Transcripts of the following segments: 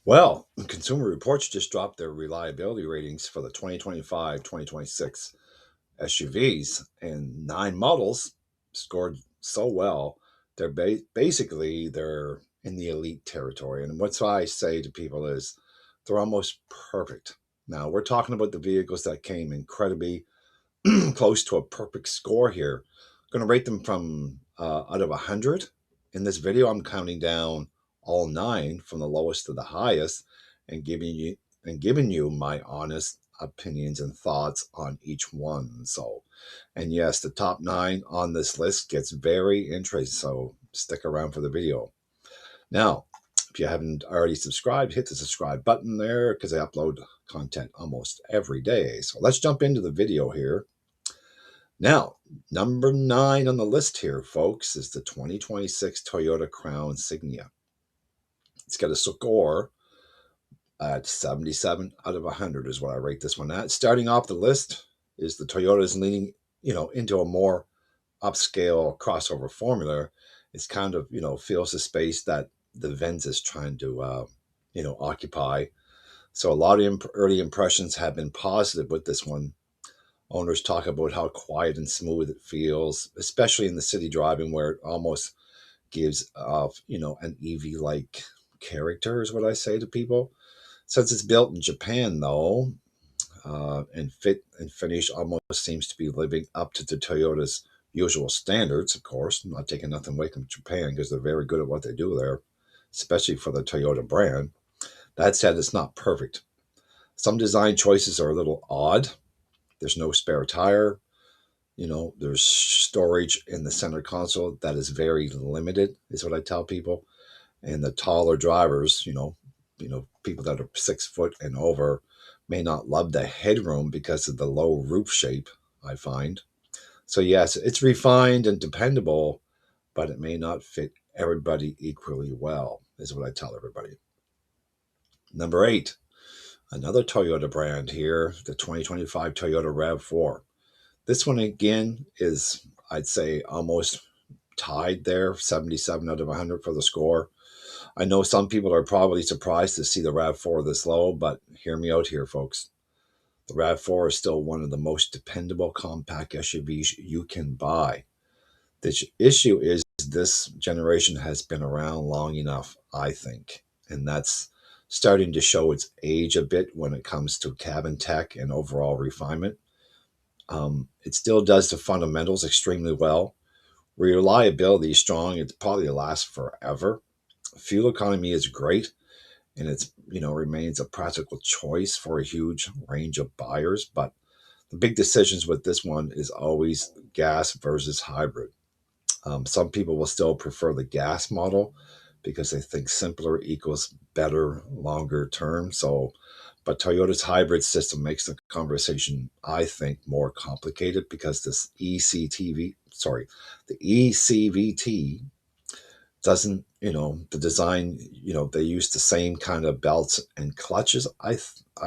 Well, Consumer Reports just dropped their reliability ratings for the 2025-2026 SUVs, and 9 models scored so well. They're basically they're in the elite territory. And what I say to people is they're almost perfect. Now, we're talking about the vehicles that came incredibly close to a perfect score here. I'm going to rate them from out of 100. In this video, I'm counting down all 9 from the lowest to the highest and giving you my honest opinions and thoughts on each one. So, and yes, the top 9 on this list gets very interesting. So stick around for the video. Now, if you haven't already subscribed, hit the subscribe button there because I upload content almost every day. So let's jump into the video here. Now, number 9 on the list here, folks, is the 2026 Toyota Crown Signia. It's got a score at 77 out of 100 is what I rate this one at. Starting off the list is the Toyota's leaning, into a more upscale crossover formula. It's kind of, fills the space that the Venza is trying to, occupy. So a lot of early impressions have been positive with this one. Owners talk about how quiet and smooth it feels, especially in the city driving where it almost gives off, an EV like character, is what I say to people. Since it's built in Japan, though, and fit and finish almost seems to be living up to the Toyota's usual standards, of course. I'm not taking nothing away from Japan because they're very good at what they do there, especially for the Toyota brand. That said, it's not perfect. Some design choices are a little odd. There's no spare tire. There's storage in the center console that is very limited, is what I tell people. And the taller drivers, people that are 6 foot and over may not love the headroom because of the low roof shape, I find. So yes, it's refined and dependable, but it may not fit everybody equally well, is what I tell everybody. Number 8, another Toyota brand here, the 2025 Toyota RAV4. This one again is, I'd say, almost tied there, 77 out of 100 for the score. I know some people are probably surprised to see the RAV4 this low, but hear me out here, folks. The RAV4 is still one of the most dependable compact SUVs you can buy. The issue is this generation has been around long enough, I think, and that's starting to show its age a bit when it comes to cabin tech and overall refinement. It still does the fundamentals extremely well. Reliability is strong. It probably lasts forever. Fuel economy is great, and it's remains a practical choice for a huge range of buyers. But the big decisions with this one is always gas versus hybrid. Some people will still prefer the gas model because they think simpler equals better longer term. So, but Toyota's hybrid system makes the conversation, I think, more complicated because the ECVT doesn't, the design, they use the same kind of belts and clutches. I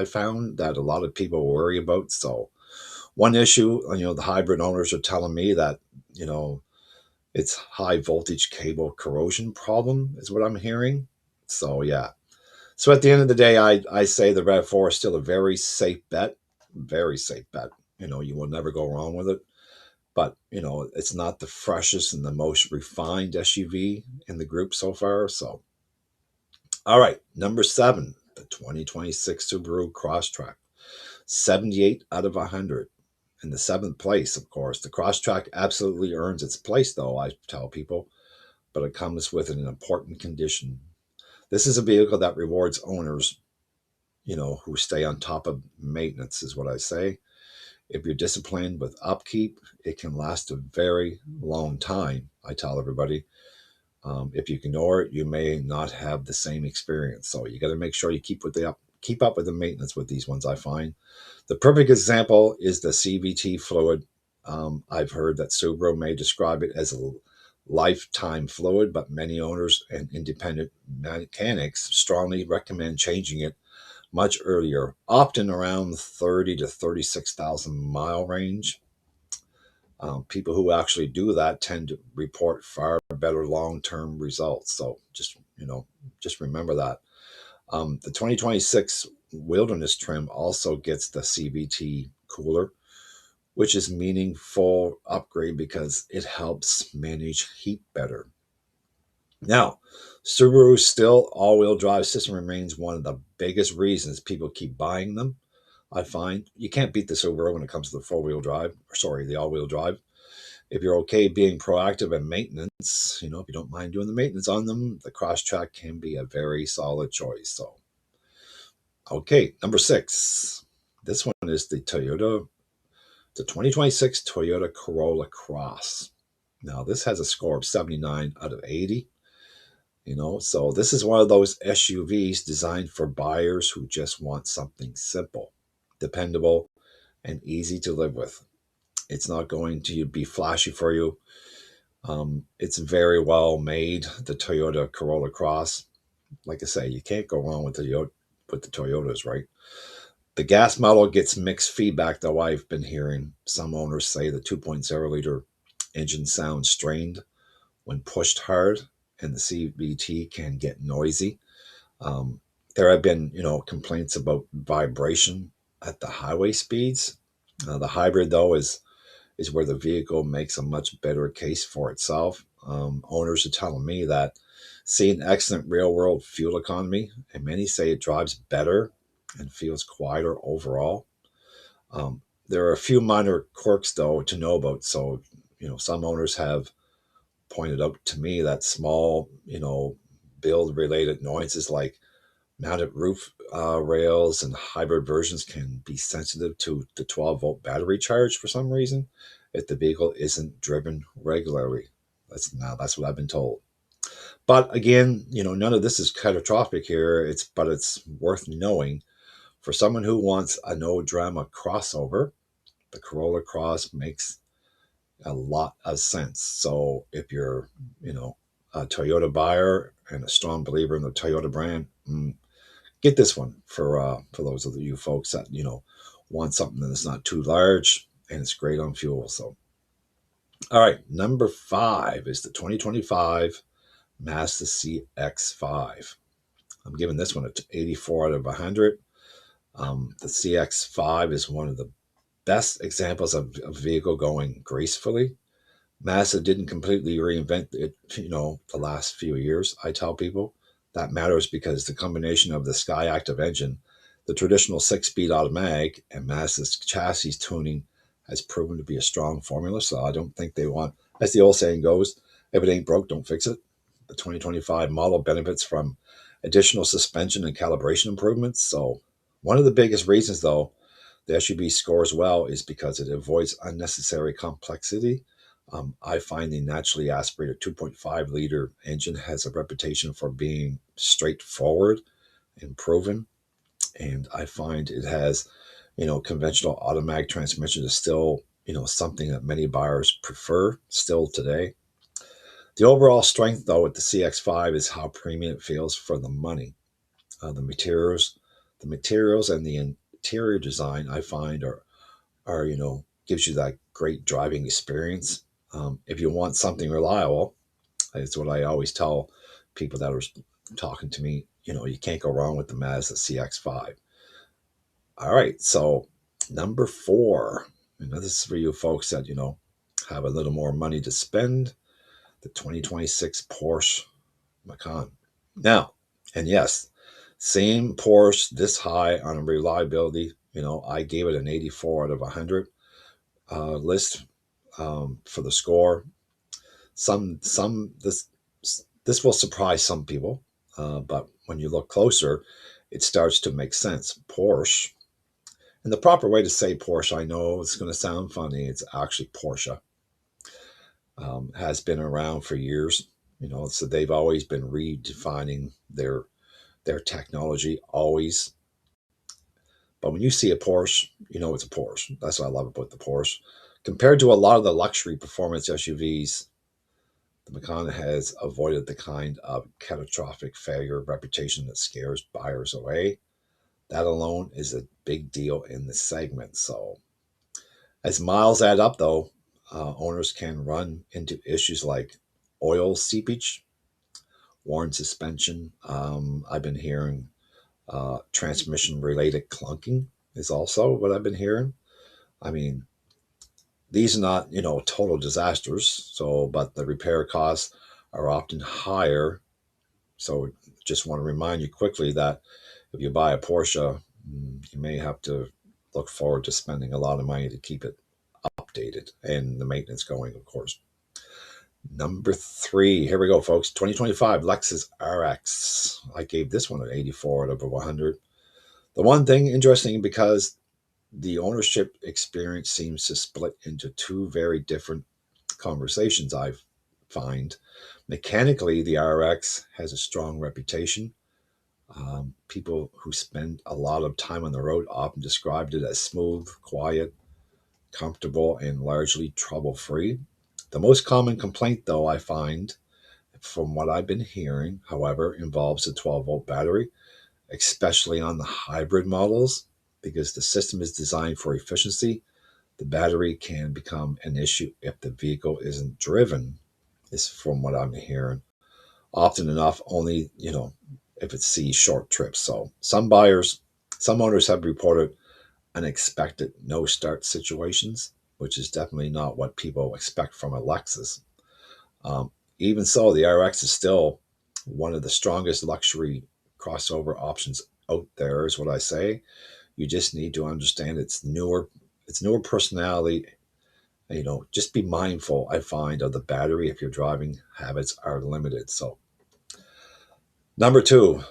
found that a lot of people worry about. So, one issue, the hybrid owners are telling me that, you know, it's high voltage cable corrosion problem is what I'm hearing. So yeah. So at the end of the day, I say the RAV4 is still a very safe bet. Very safe bet. You will never go wrong with it. But it's not the freshest and the most refined SUV in the group so far. So all right, number 7, the 2026 Subaru Crosstrek, 78 out of 100. In the 7th place, of course. The Crosstrek absolutely earns its place, though, I tell people, but it comes with an important condition. This is a vehicle that rewards owners, who stay on top of maintenance, is what I say. If you're disciplined with upkeep, it can last a very long time, I tell everybody. If you ignore it, you may not have the same experience. So you got to make sure you keep up with the maintenance with these ones. I find the perfect example is the CVT fluid. I've heard that Subaru may describe it as a lifetime fluid, but many owners and independent mechanics strongly recommend changing it much earlier, often around 30 to 36,000 mile range. People who actually do that tend to report far better long-term results. So just remember that. The 2026 Wilderness trim also gets the CVT cooler, which is meaningful upgrade because it helps manage heat better. Now, Subaru's still all-wheel drive system remains one of the biggest reasons people keep buying them. I find you can't beat the Subaru when it comes to the four-wheel drive, or sorry, the all-wheel drive. If you're okay being proactive in maintenance, if you don't mind doing the maintenance on them, the Crosstrek can be a very solid choice. So, okay, number 6. This one is the 2026 Toyota Corolla Cross. Now, this has a score of 79 out of 80. So this is one of those SUVs designed for buyers who just want something simple, dependable, and easy to live with. It's not going to be flashy for you. It's very well made, the Toyota Corolla Cross. Like I say, you can't go wrong with the Toyotas, right? The gas model gets mixed feedback, though. I've been hearing some owners say the 2.0 liter engine sounds strained when pushed hard, and the CVT can get noisy. Um, there have been, complaints about vibration at the highway speeds. The hybrid, though, is where the vehicle makes a much better case for itself. Owners are telling me that seeing excellent real world fuel economy, and many say it drives better and feels quieter overall. There are a few minor quirks, though, to know about. So, some owners have pointed out to me that small, build related noises like mounted roof rails and hybrid versions can be sensitive to the 12-volt battery charge for some reason if the vehicle isn't driven regularly. That's what I've been told. But again, none of this is catastrophic here. It's worth knowing for someone who wants a no drama crossover. The Corolla Cross makes a lot of sense. So if you're, a Toyota buyer and a strong believer in the Toyota brand, get this one for those of you folks that want something that's not too large and it's great on fuel. So, all right, number 5 is the 2025 Mazda CX-5. I'm giving this one an 84 out of 100. The CX-5 is one of the best examples of a vehicle going gracefully. Mazda didn't completely reinvent it, the last few years. I tell people that matters because the combination of the Skyactiv engine, the traditional 6-speed automatic, and Mazda's chassis tuning has proven to be a strong formula. So I don't think they want, as the old saying goes, if it ain't broke, don't fix it. The 2025 model benefits from additional suspension and calibration improvements. So one of the biggest reasons, though, the SUV scores well is because it avoids unnecessary complexity. I find the naturally aspirated 2.5 liter engine has a reputation for being straightforward and proven. And I find it has, conventional automatic transmission is still, something that many buyers prefer still today. The overall strength, though, with the CX-5 is how premium it feels for the money. The materials and the interior design I find are gives you that great driving experience. If you want something reliable, it's what I always tell people that are talking to me. You can't go wrong with the Mazda CX-5. All right, so number 4, this is for you folks that have a little more money to spend. The 2026 Porsche Macan. Now, and yes, same Porsche this high on reliability. I gave it an 84 out of 100 list for the score. This will surprise some people, but when you look closer, it starts to make sense. Porsche, and the proper way to say Porsche, I know it's going to sound funny. It's actually Porsche. Has been around for years. So they've always been redefining their technology always. But when you see a Porsche, it's a Porsche. That's what I love about the Porsche. Compared to a lot of the luxury performance SUVs, the Macan has avoided the kind of catastrophic failure reputation that scares buyers away. That alone is a big deal in the segment. So, as miles add up, though, owners can run into issues like oil seepage, worn suspension. I've been hearing Transmission related clunking is also what I've been hearing. I mean, these are not, total disasters. So, but the repair costs are often higher. So, just want to remind you quickly that if you buy a Porsche, you may have to look forward to spending a lot of money to keep it updated and the maintenance going, of course. Number three, here we go, folks. 2025 Lexus RX. I gave this one an 84 out of 100. The one thing interesting, because the ownership experience seems to split into two very different conversations, I find. Mechanically, the RX has a strong reputation. People who spend a lot of time on the road often described it as smooth, quiet, comfortable, and largely trouble free. The most common complaint, though, I find, from what I've been hearing, however, involves the 12-volt battery, especially on the hybrid models, because the system is designed for efficiency. The battery can become an issue if the vehicle isn't driven, is from what I'm hearing. Often enough, only, if it sees short trips. So some owners have reported unexpected no start situations, which is definitely not what people expect from a Lexus. Even so, the RX is still one of the strongest luxury crossover options out there, is what I say. You just need to understand its newer personality. Just be mindful, I find, of the battery if your driving habits are limited. So, number two,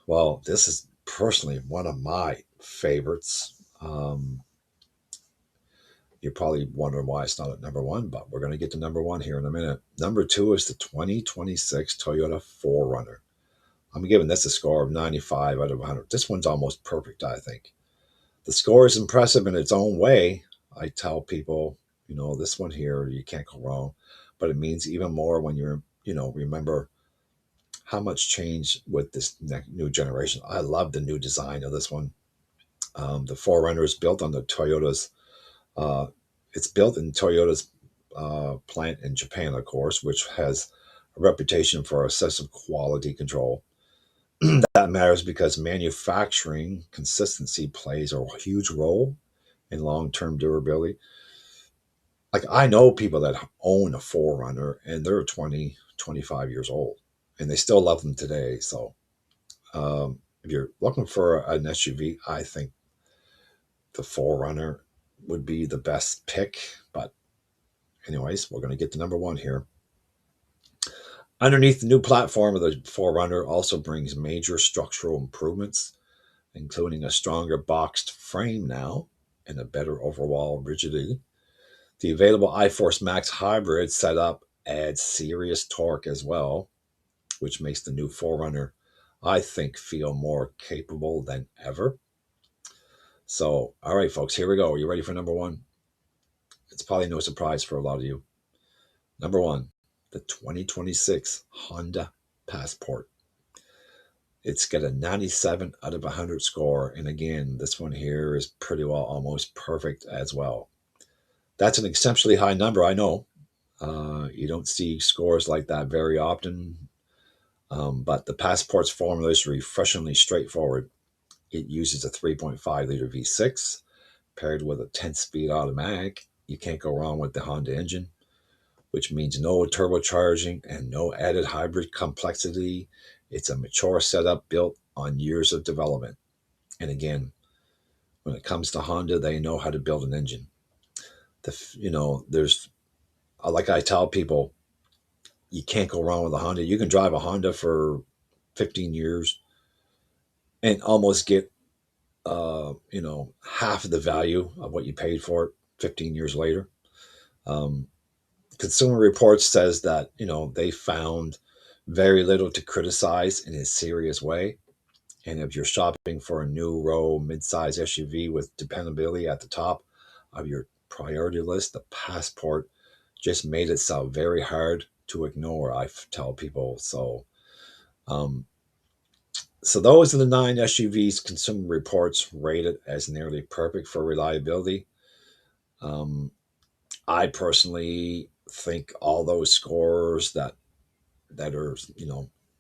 well, this is personally one of my favorites. You're probably wondering why it's not at number one, but we're going to get to number one here in a minute. Number two is the 2026 Toyota 4Runner. I'm giving this a score of 95 out of 100. This one's almost perfect, I think. The score is impressive in its own way. I tell people, this one here, you can't go wrong. But it means even more when remember how much changed with this new generation. I love the new design of this one. The 4Runner is built on the Toyota's uh, it's built in Toyota's plant in Japan, of course, which has a reputation for excessive quality control. That matters because manufacturing consistency plays a huge role in long term durability. Like, I know people that own a 4Runner and they're 20, 25 years old and they still love them today. So, if you're looking for an SUV, I think the 4Runner would be the best pick. But anyways, we're going to get to number one here. Underneath the new platform of the 4Runner also brings major structural improvements, including a stronger boxed frame now and a better overall rigidity. The available iForce Max hybrid setup adds serious torque as well, which makes the new 4Runner, I think, feel more capable than ever. So, all right, folks, here we go. Are you ready for number one? It's probably no surprise for a lot of you. Number one, the 2026 Honda Passport. It's got a 97 out of 100 score. And again, this one here is pretty well almost perfect as well. That's an exceptionally high number, I know. You don't see scores like that very often. But the Passport's formula is refreshingly straightforward. It uses a 3.5 liter V6 paired with a 10-speed automatic. You can't go wrong with the Honda engine, which means no turbocharging and no added hybrid complexity. It's a mature setup built on years of development. And again, when it comes to Honda, they know how to build an engine. There's, like I tell people, you can't go wrong with a Honda. You can drive a Honda for 15 years and almost get, half of the value of what you paid for it 15 years later. Um, Consumer Reports says that, they found very little to criticize in a serious way. And if you're shopping for a new row midsize SUV with dependability at the top of your priority list, the Passport just made itself very hard to ignore, I tell people. Um, so those are the 9 SUVs Consumer Reports rated as nearly perfect for reliability. Um, I personally think all those scores that are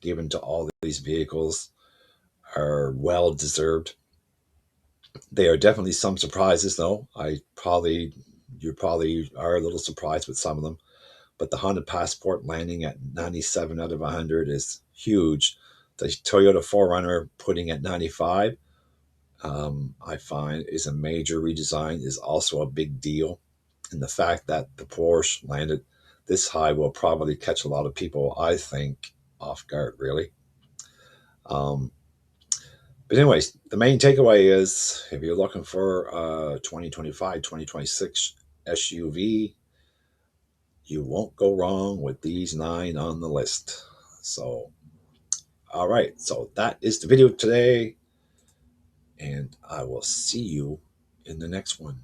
given to all these vehicles are well deserved. There are definitely some surprises, though. You probably are a little surprised with some of them. But the Honda Passport landing at 97 out of 100 is huge. The Toyota 4Runner putting at 95, I find, is a major redesign, is also a big deal. And the fact that the Porsche landed this high will probably catch a lot of people, I think, off guard, really. Um, but anyways, the main takeaway is if you're looking for a 2025, 2026 SUV, you won't go wrong with these 9 on the list. So, all right. So that is the video today, and I will see you in the next one.